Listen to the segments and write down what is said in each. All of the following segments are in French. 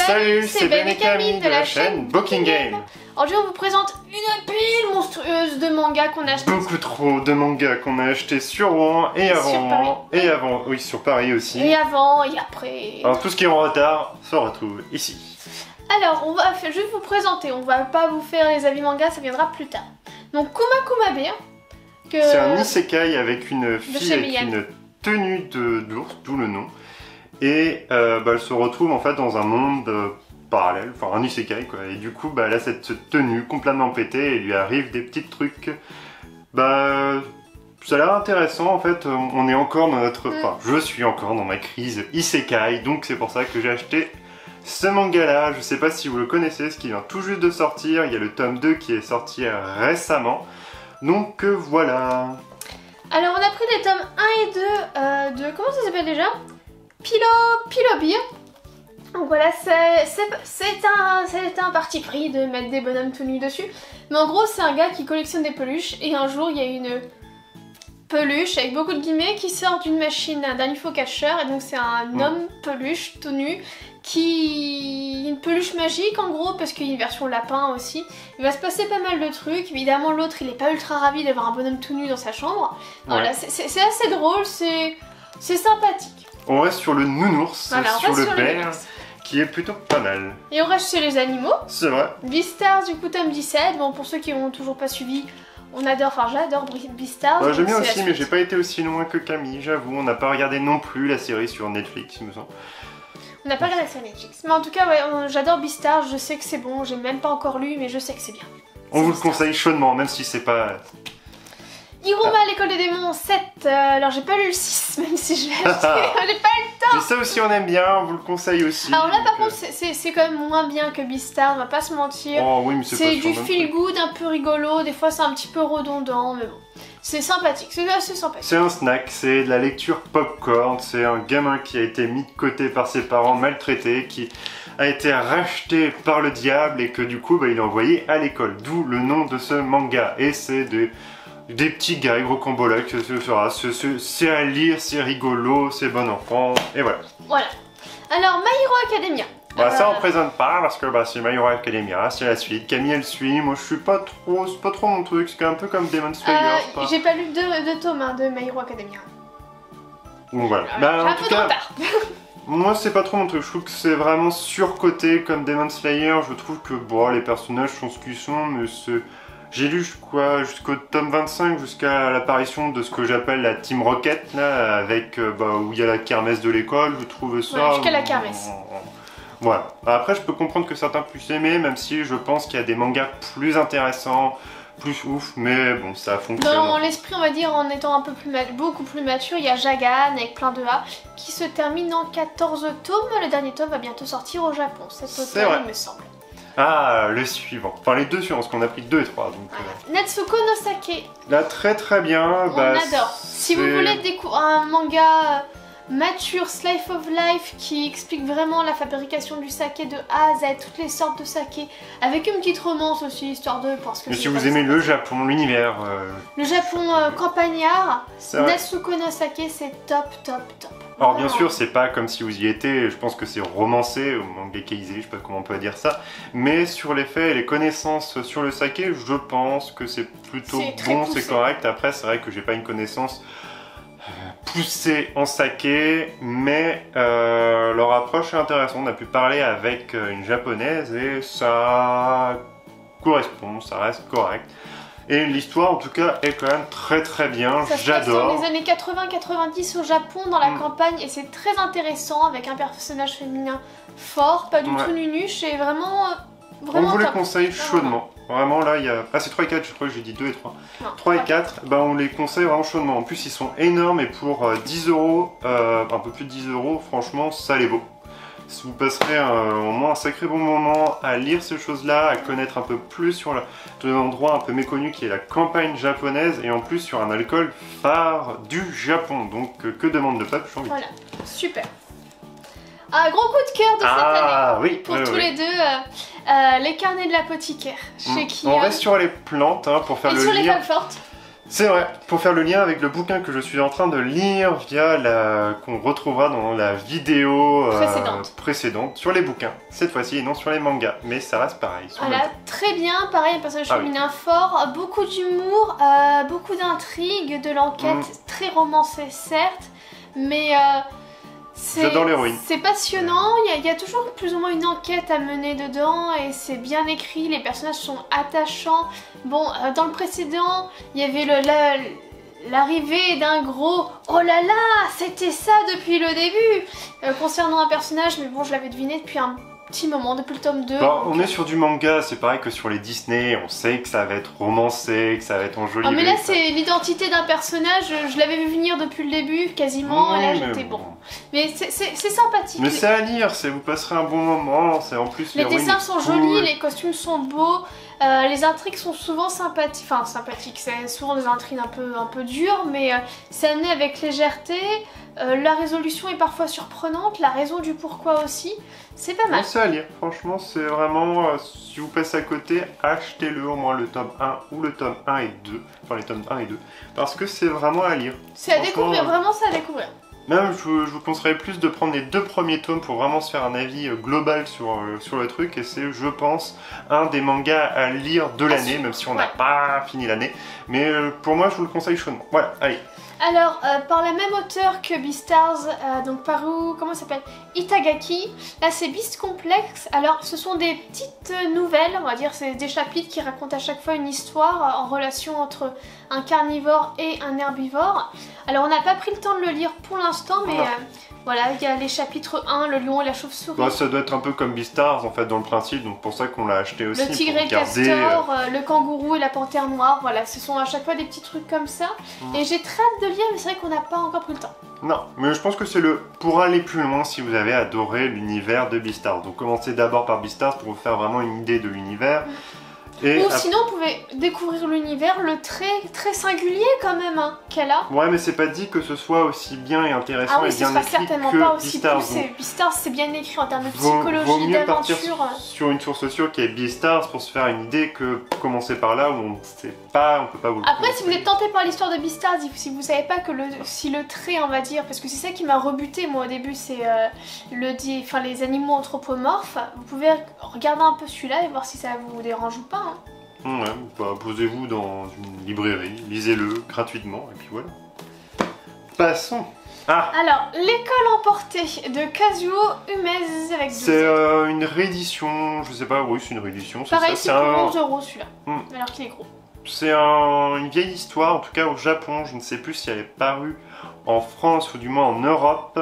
Salut, c'est Ben et Camille de la chaîne Booking Game. Aujourd'hui on vous présente une pile monstrueuse de mangas qu'on a acheté. Beaucoup trop de mangas qu'on a acheté sur Rouen et avant. Et avant, oui, sur Paris aussi. Et avant et après. Alors tout ce qui est en retard se retrouve ici. Alors on va juste vous présenter, on va pas vous faire les avis mangas, ça viendra plus tard. Donc Kuma Kumabe. C'est un isekai avec une fille avec une tenue d'ours, d'où le nom. Et elle se retrouve en fait dans un monde parallèle, enfin un isekai quoi. Et du coup elle a cette tenue complètement pétée et il lui arrive des petits trucs. Ça a l'air intéressant en fait, on est encore dans notre... Enfin je suis encore dans ma crise isekai, donc c'est pour ça que j'ai acheté ce manga là. Je sais pas si vous le connaissez, ce qui vient tout juste de sortir, il y a le tome 2 qui est sorti récemment. Donc voilà. Alors on a pris les tomes 1 et 2 de... Comment ça s'appelle déjà? Pillow Beer. Donc voilà, c'est un parti pris de mettre des bonhommes tout nus dessus. Mais en gros, c'est un gars qui collectionne des peluches. Et un jour, il y a une peluche avec beaucoup de guillemets qui sort d'une machine d'un UFO cacheur. Et donc c'est un homme peluche tout nu une peluche magique en gros, parce qu'il y a une version lapin aussi. Il va se passer pas mal de trucs. Évidemment, l'autre, il est pas ultra ravi d'avoir un bonhomme tout nu dans sa chambre. Voilà, c'est assez drôle, c'est sympathique. On reste sur le nounours, voilà, sur le bear, qui est plutôt pas mal. Et on reste sur les animaux. C'est vrai. Beastars, du coup, tome 17. Bon, pour ceux qui n'ont toujours pas suivi, on adore, enfin j'adore Beastars. Ouais, j'aime bien aussi, mais j'ai pas été aussi loin que Camille, j'avoue. On n'a pas regardé non plus la série sur Netflix, il me semble. On n'a pas regardé sur Netflix. Mais en tout cas, ouais, j'adore Beastars, je sais que c'est bon. J'ai même pas encore lu, mais je sais que c'est bien. On vous le conseille chaudement, même si c'est pas... Hiruma, l'école des démons 7, alors j'ai pas lu le 6, même si je l'ai acheté, j'ai pas eu le temps. Mais ça aussi on aime bien, on vous le conseille aussi. Alors là par contre c'est quand même moins bien que Beastars, on va pas se mentir. Oh oui, mais c'est du feel good, un peu rigolo, des fois c'est un petit peu redondant, mais bon. C'est sympathique, c'est assez sympathique. C'est un snack, c'est de la lecture popcorn, c'est un gamin qui a été mis de côté par ses parents, maltraité, qui a été racheté par le diable et que du coup il est envoyé à l'école. D'où le nom de ce manga, et c'est des petits gars, gros combolac, c'est à lire, c'est rigolo, c'est bon enfant, et voilà. Voilà. Alors, My Hero Academia. Ça on présente pas, parce que c'est My Hero Academia, c'est la suite. Camille elle suit, moi je suis pas trop, c'est pas trop mon truc, c'est un peu comme Demon Slayer. J'ai pas lu deux tomes de My Hero Academia. Donc voilà. Un peu trop tard. Moi c'est pas trop mon truc, je trouve que c'est vraiment surcoté comme Demon Slayer, je trouve que les personnages sont ce qu'ils sont, mais c'est... J'ai lu jusqu'au tome 25, jusqu'à l'apparition de ce que j'appelle la Team Rocket, là, avec où il y a la kermesse de l'école, je trouve ça... Ouais, jusqu'à la kermesse. Voilà. Après, je peux comprendre que certains puissent aimer, même si je pense qu'il y a des mangas plus intéressants, plus ouf, mais bon, ça fonctionne. Dans l'esprit, on va dire, en étant un peu beaucoup plus mature, il y a Jagan avec plein de A, qui se termine en 14 tomes. Le dernier tome va bientôt sortir au Japon, cette automne, il me semble. Ah, le suivant. Enfin, les deux suivants, parce qu'on a pris 2 et 3. Donc, Natsuko no Sake. Là, très très bien. On adore. Si vous voulez découvrir un manga mature, slice of life, qui explique vraiment la fabrication du saké de A à Z, toutes les sortes de saké, avec une petite romance aussi, histoire de... Parce que mais si vous aimez le Japon, l'univers... Le Japon campagnard, Natsuko no Sake, c'est top, top, top. Alors bien sûr, c'est pas comme si vous y étiez, je pense que c'est romancé, ou mangaisé, je sais pas comment on peut dire ça, mais sur les faits et les connaissances sur le saké, je pense que c'est plutôt bon, c'est correct. Après, c'est vrai que j'ai pas une connaissance poussée en saké, mais leur approche est intéressante. On a pu parler avec une japonaise et ça correspond, ça reste correct. Et l'histoire en tout cas est quand même très très bien, j'adore. Dans les années 80-90 au Japon, dans la campagne, et c'est très intéressant avec un personnage féminin fort, pas du tout nunuche, et vraiment on vous les conseille chaudement. Vraiment là il y a... Ah c'est 3 et 4, je crois que j'ai dit 2 et 3. Non, 3 et 4, on les conseille vraiment chaudement. En plus ils sont énormes et pour 10 €, un peu plus de 10 €, franchement ça les vaut. Vous passerez au moins un sacré bon moment à lire ces choses-là, à connaître un peu plus sur l'endroit un peu méconnu qui est la campagne japonaise, et en plus sur un alcool phare du Japon. Donc que demande le peuple, j'ai envie de dire. Voilà, super. Un gros coup de cœur de cette année oui, pour tous les deux, les carnets de l'apothicaire. On reste sur les plantes pour faire le lien. Et sur les femmes fortes. C'est vrai, pour faire le lien avec le bouquin que je suis en train de lire qu'on retrouvera dans la vidéo précédente sur les bouquins, cette fois-ci et non sur les mangas, mais ça reste pareil. Voilà, très bien, pareil, un personnage féminin fort, beaucoup d'humour, beaucoup d'intrigue, de l'enquête, très romancée certes, mais j'adore l'héroïne. C'est passionnant, il y a toujours plus ou moins une enquête à mener dedans et c'est bien écrit, les personnages sont attachants. Bon, dans le précédent, il y avait l'arrivée d'un gros « Oh là là, c'était ça depuis le début !» concernant un personnage, mais bon, je l'avais deviné depuis un petit moment, depuis le tome 2. Bon, on est sur du manga, c'est pareil que sur les Disney, on sait que ça va être romancé, que ça va être enjolivé. Ah mais là c'est l'identité d'un personnage, je l'avais vu venir depuis le début quasiment, et là j'étais bon. Mais c'est sympathique. Mais c'est à lire, vous passerez un bon moment, c'est en plus les dessins sont jolis, les costumes sont beaux, les intrigues sont souvent sympathiques, c'est souvent des intrigues un peu dures, mais c'est amené avec légèreté. La résolution est parfois surprenante, la raison du pourquoi aussi, c'est pas mal. C'est à lire, franchement, c'est vraiment, si vous passez à côté, achetez-le au moins le tome 1 ou le tome 1 et 2, enfin les tomes 1 et 2, parce que c'est vraiment à lire. C'est à découvrir, vraiment c'est à découvrir. Même, je vous conseillerais plus de prendre les 2 premiers tomes pour vraiment se faire un avis global sur le truc, et c'est, je pense, un des mangas à lire de l'année, même si on n'a pas fini l'année, mais pour moi, je vous le conseille chaudement. Voilà, allez. Alors, par la même auteure que Beastars, donc paru, comment ça s'appelle, Itagaki, là c'est Beast Complex. Alors, ce sont des petites nouvelles, on va dire, c'est des chapitres qui racontent à chaque fois une histoire en relation entre un carnivore et un herbivore. Alors, on n'a pas pris le temps de le lire pour l'instant, mais voilà, il y a les chapitres 1, le lion et la chauve-souris. Bah, ça doit être un peu comme Beastars en fait dans le principe, donc pour ça qu'on l'a acheté aussi. Le tigre et le castor, le kangourou et la panthère noire, voilà, ce sont à chaque fois des petits trucs comme ça. Et j'ai très hâte de lire, mais c'est vrai qu'on n'a pas encore pris le temps. Non, mais je pense que c'est pour aller plus loin si vous avez adoré l'univers de Beastars. Donc commencez d'abord par Beastars pour vous faire vraiment une idée de l'univers. Ou sinon, vous pouvez découvrir l'univers, le très singulier quand même qu'elle a. Ouais, mais c'est pas dit que ce soit aussi bien et intéressant et bien écrit certainement que pas aussi Beastars. poussé. Beastars, c'est bien écrit en termes de psychologie, vaut mieux partir d'aventure. sur une source sûre qui est Beastars pour se faire une idée que commencer par là où on ne sait pas, on peut pas vous le Après, si vous êtes tenté par l'histoire de Beastars, si vous savez pas que si le trait, on va dire, parce que c'est ça qui m'a rebuté moi au début, c'est les animaux anthropomorphes, vous pouvez regarder un peu celui-là et voir si ça vous dérange ou pas. Ouais, bah, posez-vous dans une librairie, lisez-le gratuitement, et puis voilà. Passons. Alors, l'école emportée de Kazuo Umezu avec c'est une réédition, je sais pas, oui c'est une réédition. Pareil, c'est pour 11 € celui-là, alors qu'il est gros. C'est une vieille histoire, en tout cas au Japon, je ne sais plus si elle est parue en France ou du moins en Europe.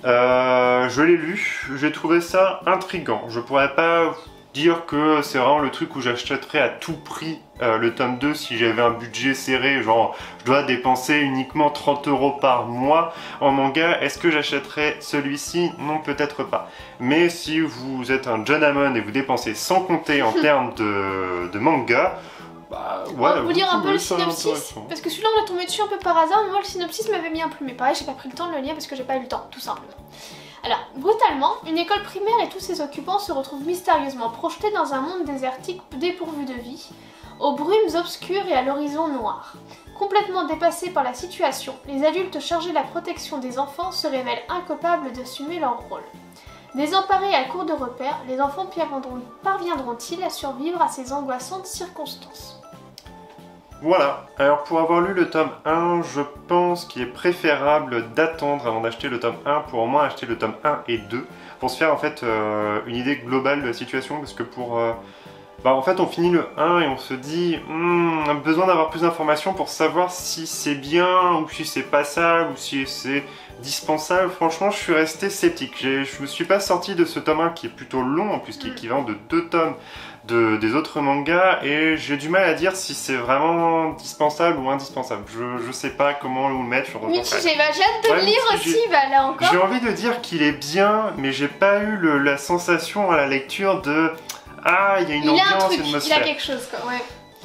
Je l'ai lu, j'ai trouvé ça intriguant, je pourrais pas dire que c'est vraiment le truc où j'achèterais à tout prix le tome 2 si j'avais un budget serré, genre je dois dépenser uniquement 30 € par mois en manga. Est-ce que j'achèterais celui-ci? Non, peut-être pas. Mais si vous êtes un Janamon et vous dépensez sans compter en termes de manga, bah ouais. On va vous lire un peu le synopsis, parce que celui-là on est tombé dessus un peu par hasard, mais moi le synopsis m'avait mis un peu, mais pareil j'ai pas pris le temps de le lire parce que j'ai pas eu le temps, tout simplement. Alors, brutalement, une école primaire et tous ses occupants se retrouvent mystérieusement projetés dans un monde désertique dépourvu de vie, aux brumes obscures et à l'horizon noir. Complètement dépassés par la situation, les adultes chargés de la protection des enfants se révèlent incapables d'assumer leur rôle. Désemparés à court de repères, les enfants parviendront-ils à survivre à ces angoissantes circonstances? Voilà, alors pour avoir lu le tome 1, je pense qu'il est préférable d'attendre avant d'acheter le tome 1 pour au moins acheter le tome 1 et 2 pour se faire en fait une idée globale de la situation, parce que en fait on finit le 1 et on se dit on a besoin d'avoir plus d'informations pour savoir si c'est bien ou si c'est passable ou si c'est dispensable. Franchement je suis resté sceptique, je me suis pas sorti de ce tome 1 qui est plutôt long en plus, qui est équivalent de 2 tomes des autres mangas, et j'ai du mal à dire si c'est vraiment dispensable ou indispensable. Je sais pas comment le mettre. Mitigé, j'ai hâte de le lire aussi, là encore. J'ai envie de dire qu'il est bien, mais j'ai pas eu la sensation à la lecture de il y a une ambiance, une atmosphère. Il a quelque chose quoi, ouais.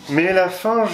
Mais la fin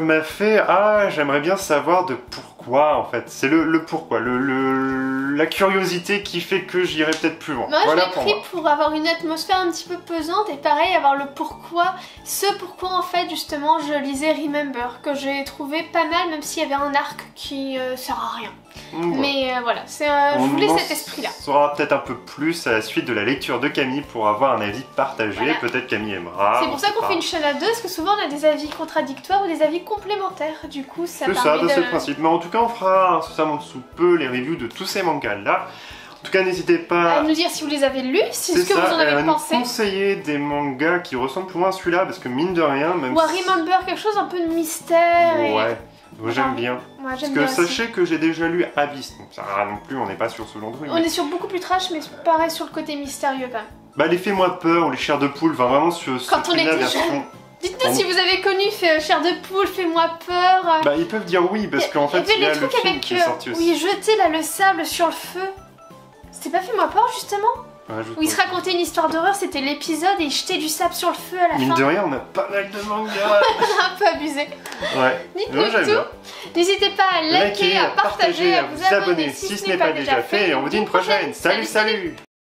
m'a fait j'aimerais bien savoir de pourquoi pourquoi en fait. C'est le pourquoi, la curiosité qui fait que j'irai peut-être plus loin. Moi voilà je l'ai pris pour avoir une atmosphère un petit peu pesante et pareil avoir le pourquoi. Ce pourquoi en fait justement je lisais Remember, que j'ai trouvé pas mal même s'il y avait un arc qui sert à rien. Voilà. Mais voilà, je voulais cet esprit-là. On saura peut-être un peu plus à la suite de la lecture de Camille pour avoir un avis partagé. Voilà. Peut-être Camille aimera. C'est pour ça qu'on fait une chaîne à deux, parce que souvent on a des avis contradictoires ou des avis complémentaires. Du coup, ça permet c'est le principe. Mais en tout cas, on fera incessamment sous peu les reviews de tous ces mangas-là. En tout cas, n'hésitez pas à nous dire si vous les avez lus, si ce que vous en avez pensé. Nous conseiller des mangas qui ressemblent plus ou moins à celui-là, parce que mine de rien, même ou à Remember, quelque chose un peu de mystère. Ouais. Moi j'aime bien. Moi, parce que sachez que j'ai déjà lu Abyss, donc ça non plus, on n'est pas sur ce genre de truc. On est sur beaucoup plus trash, mais pareil sur le côté mystérieux quand même. Bah les Fais-moi peur ou les chairs de poule, enfin vraiment sur quand on était jeune. Dites-nous si vous avez connu Chair de poule, Fais-moi peur. Bah ils peuvent dire oui, parce qu'en fait il y a le film qui est sorti aussi. Oui, jeter là le sable sur le feu. C'était pas Fais-moi peur justement? Où il se racontait une histoire d'horreur, c'était l'épisode et il jetait du sable sur le feu à la fin. Mine de rien, on a pas mal de mangas. On a un peu abusé. Ouais. Dites-nous tout. N'hésitez pas à liker, à partager, à vous abonner si ce n'est pas déjà fait. Et on vous dit une prochaine. Salut, salut.